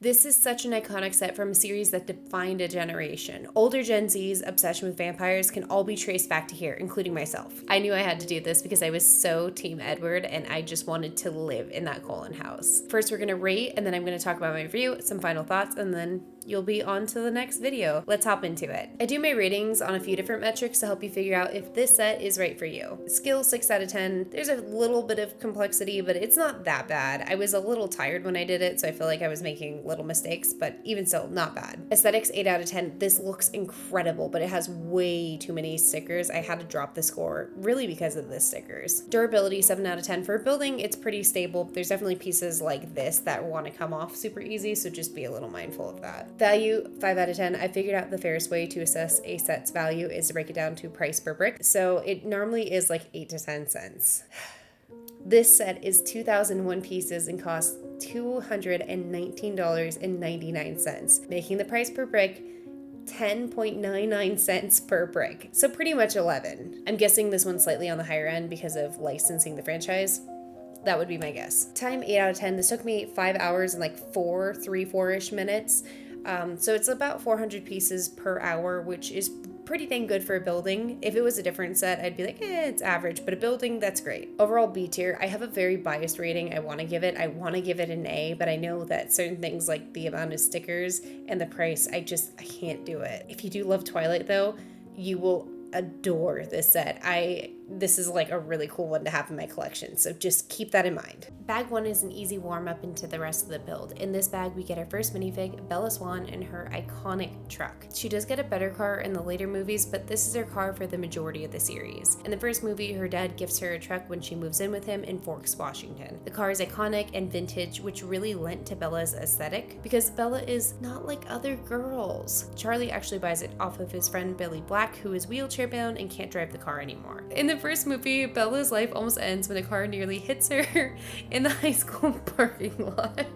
This is such an iconic set from a series that defined a generation. Older Gen Z's obsession with vampires can all be traced back to here, including myself. I knew I had to do this because I was so Team Edward and I just wanted to live in that Cullen house. First, we're going to rate, and then I'm going to talk about my review, some final thoughts, and then you'll be on to the next video. Let's hop into it. I do my ratings on a few different metrics to help you figure out if this set is right for you. Skill 6 out of 10. There's a little bit of complexity, but it's not that bad. I was a little tired when I did it, so I feel like I was making little mistakes, but even still, not bad. Aesthetics 8 out of 10. This looks incredible, but it has way too many stickers. I had to drop the score really because of the stickers. Durability 7 out of 10. For building, it's pretty stable. There's definitely pieces like this that want to come off super easy, so just be a little mindful of that. Value 5 out of 10. I figured out the fairest way to assess a set's value is to break it down to price per brick. So it normally is like 8 to 10 cents. This set is 2,001 pieces and costs $219.99, making the price per brick 10.99 cents per brick. So pretty much 11. I'm guessing this one's slightly on the higher end because of licensing the franchise. That would be my guess. Time 8 out of 10. This took me 5 hours and like 4-ish minutes. So it's about 400 pieces per hour, which is pretty dang good for a building. If it was a different set, I'd be like, it's average, but a building, that's great. Overall B tier, I have a very biased rating I want to give it. I want to give it an A, but I know that certain things like the amount of stickers and the price, I can't do it. If you do love Twilight though, you will adore this set. This is like a really cool one to have in my collection, so just keep that in mind. Bag 1 is an easy warm up into the rest of the build. In this bag, we get our first minifig, Bella Swan, and her iconic truck. She does get a better car in the later movies, but this is her car for the majority of the series. In the first movie, her dad gifts her a truck when she moves in with him in Forks, Washington. The car is iconic and vintage, which really lent to Bella's aesthetic, because Bella is not like other girls. Charlie actually buys it off of his friend Billy Black, who is wheelchair bound and can't drive the car anymore. In the first movie, Bella's life almost ends when a car nearly hits her in the high school parking lot.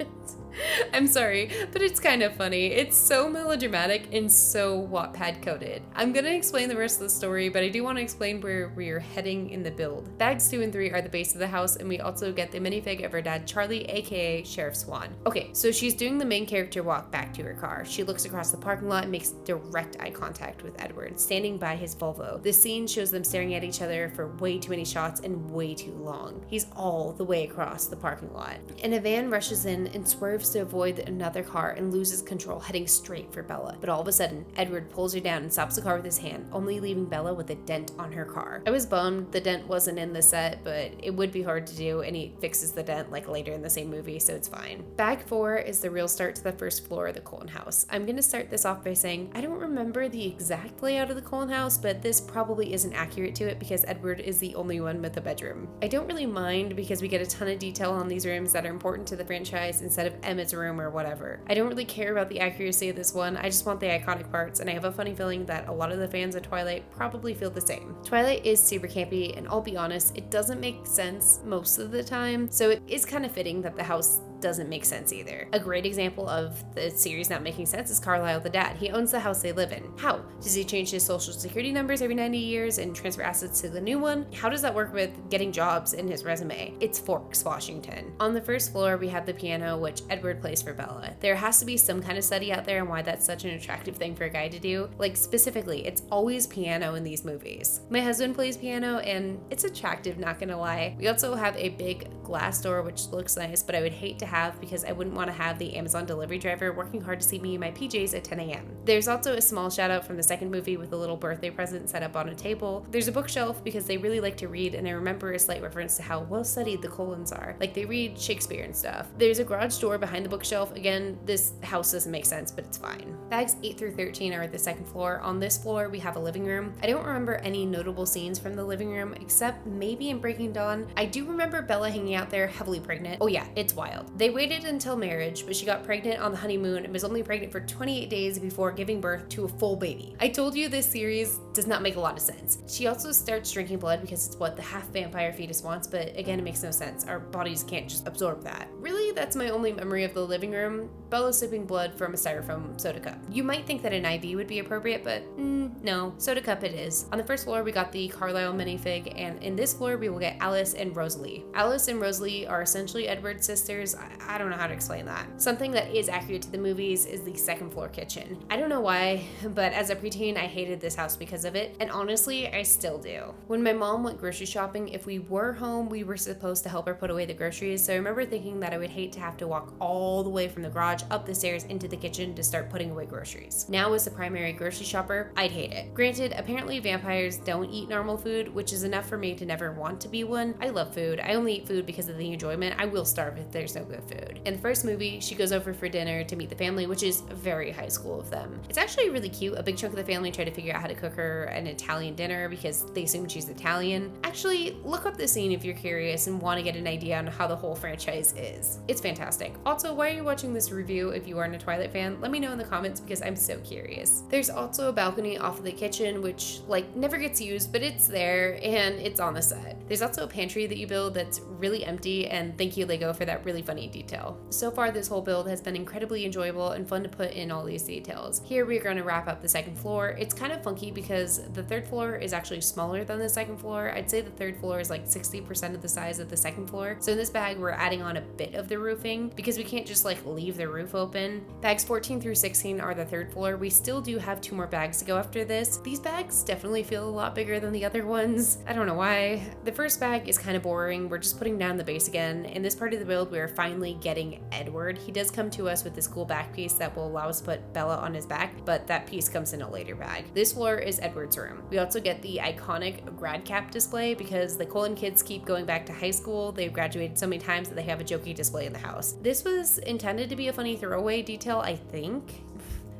I'm sorry, but it's kind of funny. It's so melodramatic and so Wattpad coded. I'm gonna explain the rest of the story, but I do want to explain where we're heading in the build. Bags 2 and 3 are the base of the house, and we also get the minifig of her dad, Charlie, aka Sheriff Swan. Okay, so she's doing the main character walk back to her car. She looks across the parking lot and makes direct eye contact with Edward, standing by his Volvo. This scene shows them staring at each other for way too many shots and way too long. He's all the way across the parking lot. And a van rushes in and swerves to avoid another car and loses control, heading straight for Bella. But all of a sudden, Edward pulls her down and stops the car with his hand, only leaving Bella with a dent on her car. I was bummed the dent wasn't in the set, but it would be hard to do, and he fixes the dent like later in the same movie, so it's fine. Bag 4 is the real start to the first floor of the Cullen house. I'm gonna start this off by saying I don't remember the exact layout of the Cullen house, but this probably isn't accurate to it because Edward is the only one with a bedroom. I don't really mind because we get a ton of detail on these rooms that are important to the franchise instead of Emmett's room or whatever. I don't really care about the accuracy of this one, I just want the iconic parts, and I have a funny feeling that a lot of the fans of Twilight probably feel the same. Twilight is super campy, and I'll be honest, it doesn't make sense most of the time, so it is kind of fitting that the house doesn't make sense either. A great example of the series not making sense is Carlisle the dad. He owns the house they live in. How? Does he change his social security numbers every 90 years and transfer assets to the new one? How does that work with getting jobs in his resume? It's Forks, Washington. On the first floor, we have the piano, which Edward plays for Bella. There has to be some kind of study out there on why that's such an attractive thing for a guy to do. Like specifically, it's always piano in these movies. My husband plays piano and it's attractive, not gonna lie. We also have a big glass door, which looks nice, but I would hate to have because I wouldn't want to have the Amazon delivery driver working hard to see me in my PJs at 10 a.m. There's also a small shout out from the second movie with a little birthday present set up on a table. There's a bookshelf because they really like to read, and I remember a slight reference to how well studied the Cullens are. Like they read Shakespeare and stuff. There's a garage door behind the bookshelf. Again, this house doesn't make sense, but it's fine. Bags 8 through 13 are at the second floor. On this floor, we have a living room. I don't remember any notable scenes from the living room, except maybe in Breaking Dawn. I do remember Bella hanging out there heavily pregnant. Oh yeah, it's wild. They waited until marriage, but she got pregnant on the honeymoon and was only pregnant for 28 days before giving birth to a full baby. I told you this series does not make a lot of sense. She also starts drinking blood because it's what the half vampire fetus wants, but again, it makes no sense. Our bodies can't just absorb that. Really, that's my only memory of the living room. Bella sipping blood from a styrofoam soda cup. You might think that an IV would be appropriate, but no, soda cup it is. On the first floor, we got the Carlisle minifig, and in this floor, we will get Alice and Rosalie. Alice and Rosalie are essentially Edward's sisters. I don't know how to explain that. Something that is accurate to the movies is the second floor kitchen. I don't know why, but as a preteen, I hated this house because of it, and honestly, I still do. When my mom went grocery shopping, if we were home, we were supposed to help her put away the groceries, so I remember thinking that I would hate to have to walk all the way from the garage up the stairs into the kitchen to start putting away groceries. Now, as the primary grocery shopper, I'd hate it. Granted, apparently vampires don't eat normal food, which is enough for me to never want to be one. I love food. I only eat food because of the enjoyment. I will starve if there's no good food. In the first movie, she goes over for dinner to meet the family, which is very high school of them. It's actually really cute. A big chunk of the family try to figure out how to cook her an Italian dinner because they assume she's Italian. Actually, look up the scene if you're curious and want to get an idea on how the whole franchise is. It's fantastic. Also, why are you watching this review if you aren't a Twilight fan? Let me know in the comments because I'm so curious. There's also a balcony off of the kitchen, which never gets used, but it's there and it's on the set. There's also a pantry that you build that's really empty, and thank you LEGO for that really funny detail. So far, this whole build has been incredibly enjoyable and fun to put in all these details. Here we're going to wrap up the second floor. It's kind of funky because the third floor is actually smaller than the second floor. I'd say the third floor is 60% of the size of the second floor. So in this bag, we're adding on a bit of the roofing because we can't just leave the roof open. Bags 14 through 16 are the third floor. We still do have 2 more bags to go after this. These bags definitely feel a lot bigger than the other ones. I don't know why. The first bag is kind of boring. We're just putting down the base again. In this part of the build, we are finally getting Edward. He does come to us with this cool back piece that will allow us to put Bella on his back, but that piece comes in a later bag. This floor is Edward's room. We also get the iconic grad cap display because the Cullen kids keep going back to high school. They've graduated so many times that they have a jokey display in the house. This was intended to be a funny throwaway detail, I think.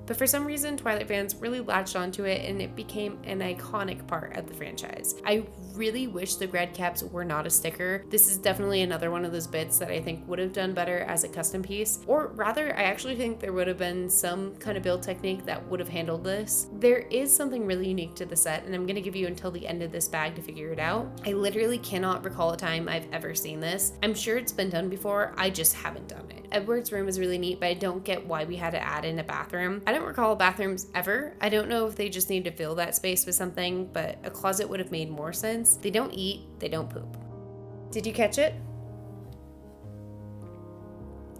But for some reason, Twilight fans really latched onto it and it became an iconic part of the franchise. I really wish the grad caps were not a sticker. This is definitely another one of those bits that I think would have done better as a custom piece. Or rather, I actually think there would have been some kind of build technique that would have handled this. There is something really unique to the set, and I'm going to give you until the end of this bag to figure it out. I literally cannot recall a time I've ever seen this. I'm sure it's been done before, I just haven't done it. Edward's room is really neat, but I don't get why we had to add in a bathroom. I don't recall bathrooms ever. I don't know if they just need to fill that space with something, but a closet would have made more sense. They don't eat, they don't poop. Did you catch it?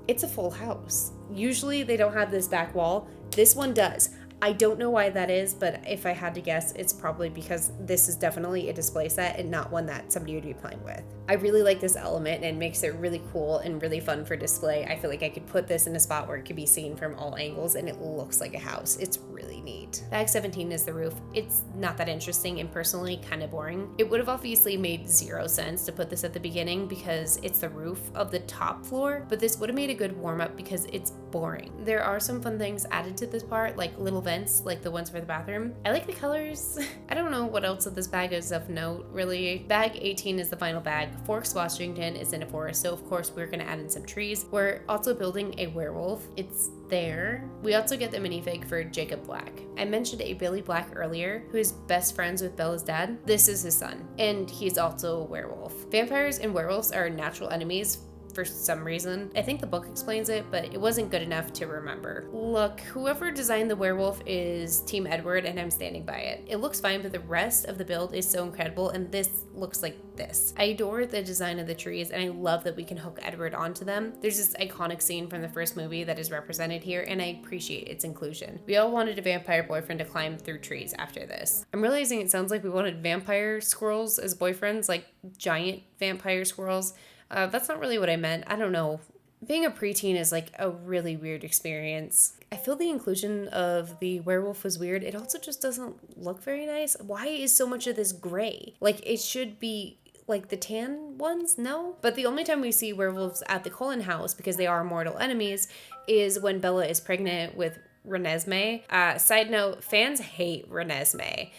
It's a full house. Usually they don't have this back wall. This one does. I don't know why that is, but if I had to guess, it's probably because this is definitely a display set and not one that somebody would be playing with. I really like this element and it makes it really cool and really fun for display. I feel like I could put this in a spot where it could be seen from all angles and it looks like a house. It's really neat. Bag 17 is the roof. It's not that interesting and personally kind of boring. It would have obviously made 0 sense to put this at the beginning because it's the roof of the top floor, but this would have made a good warm up because it's boring. There are some fun things added to this part, like little vents, like the ones for the bathroom. I like the colors. I don't know what else of this bag is of note, really. Bag 18 is the final bag. Forks, Washington is in a forest, so of course we're gonna add in some trees. We're also building a werewolf. It's there. We also get the minifig for Jacob Black. I mentioned a Billy Black earlier, who is best friends with Bella's dad. This is his son, and he's also a werewolf. Vampires and werewolves are natural enemies for some reason. I think the book explains it, but it wasn't good enough to remember. Look, whoever designed the werewolf is Team Edward, and I'm standing by it. It looks fine, but the rest of the build is so incredible, and this looks like this. I adore the design of the trees, and I love that we can hook Edward onto them. There's this iconic scene from the first movie that is represented here, and I appreciate its inclusion. We all wanted a vampire boyfriend to climb through trees after this. I'm realizing it sounds like we wanted vampire squirrels as boyfriends, like giant vampire squirrels. That's not really what I meant. I don't know. Being a preteen is a really weird experience. I feel the inclusion of the werewolf was weird. It also just doesn't look very nice. Why is so much of this gray? It should be the tan ones? No? But the only time we see werewolves at the Cullen house, because they are mortal enemies, is when Bella is pregnant with Renesmee. Side note, fans hate Renesmee.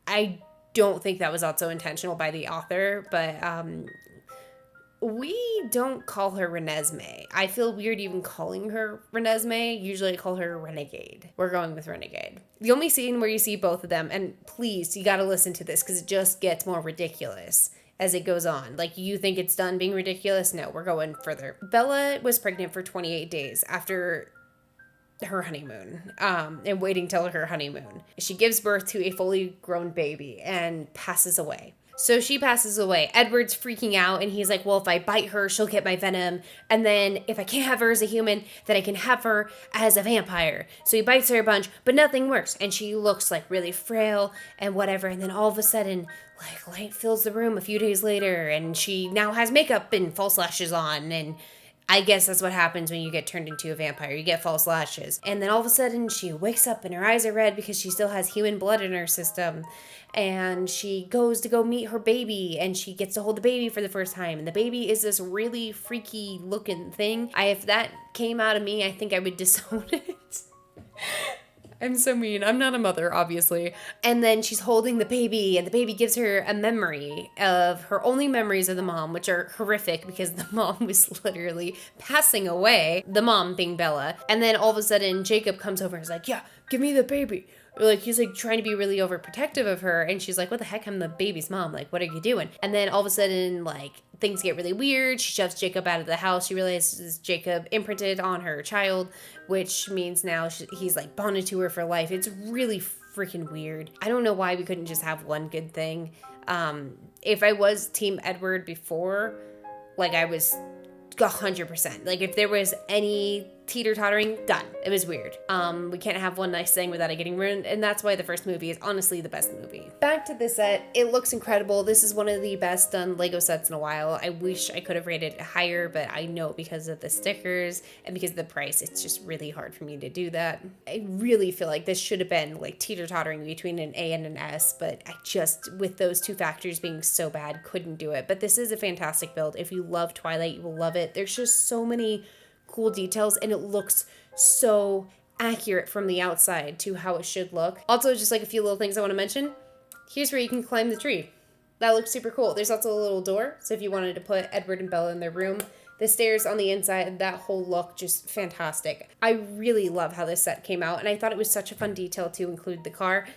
I don't think that was also intentional by the author, but we don't call her Renesmee. I feel weird even calling her Renesmee. Usually I call her Renegade. We're going with Renegade. The only scene where you see both of them, and please, you gotta listen to this because it just gets more ridiculous as it goes on. You think it's done being ridiculous? No, we're going further. Bella was pregnant for 28 days after her honeymoon, and waiting till her honeymoon. She gives birth to a fully grown baby and passes away. So she passes away. Edward's freaking out and he's like, well, if I bite her, she'll get my venom. And then if I can't have her as a human, then I can have her as a vampire. So he bites her a bunch, but nothing works. And she looks like really frail and whatever. And then all of a sudden, like light fills the room a few days later and she now has makeup and false lashes on. And I guess that's what happens when you get turned into a vampire. You get false lashes. And then all of a sudden she wakes up and her eyes are red because she still has human blood in her system. And she goes to go meet her baby and she gets to hold the baby for the first time. And the baby is this really freaky looking thing. If that came out of me, I think I would disown it. I'm so mean. I'm not a mother, obviously. And then she's holding the baby, and the baby gives her a memory of her only memories of the mom, which are horrific because the mom was literally passing away, the mom being Bella. And then all of a sudden, Jacob comes over and is like, yeah, give me the baby. Like, he's like trying to be really overprotective of her. And she's like, what the heck? I'm the baby's mom. Like, what are you doing? And then all of a sudden, like, things get really weird. She shoves Jacob out of the house. She realizes Jacob imprinted on her child, which means now he's like bonded to her for life. It's really freaking weird. I don't know why we couldn't just have one good thing. If I was Team Edward before, like I was 100%. Like if there was any teeter-tottering, done. It was weird. We can't have one nice thing without it getting ruined, and that's why the first movie is honestly the best movie. Back to the set. It looks incredible. This is one of the best done Lego sets in a while. I wish I could have rated it higher, but I know because of the stickers and because of the price, it's just really hard for me to do that. I really feel like this should have been like teeter-tottering between an A and an S, but I just, with those two factors being so bad, couldn't do it. But this is a fantastic build. If you love Twilight, you will love it. There's just so many cool details and it looks so accurate from the outside to how it should look. Also, just like a few little things I want to mention. Here's where you can climb the tree. That looks super cool. There's also a little door, so if you wanted to put Edward and Bella in their room, the stairs on the inside, that whole look, just fantastic. I really love how this set came out, and I thought it was such a fun detail to include the car.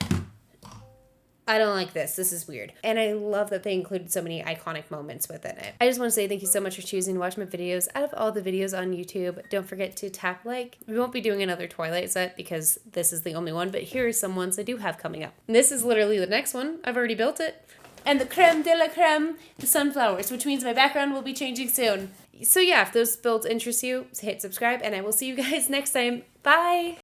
I don't like this. This is weird. And I love that they included so many iconic moments within it. I just want to say thank you so much for choosing to watch my videos. Out of all the videos on YouTube, don't forget to tap like. We won't be doing another Twilight set because this is the only one, but here are some ones I do have coming up. And this is literally the next one. I've already built it. And the creme de la creme, the sunflowers, which means my background will be changing soon. So yeah, if those builds interest you, hit subscribe, and I will see you guys next time. Bye!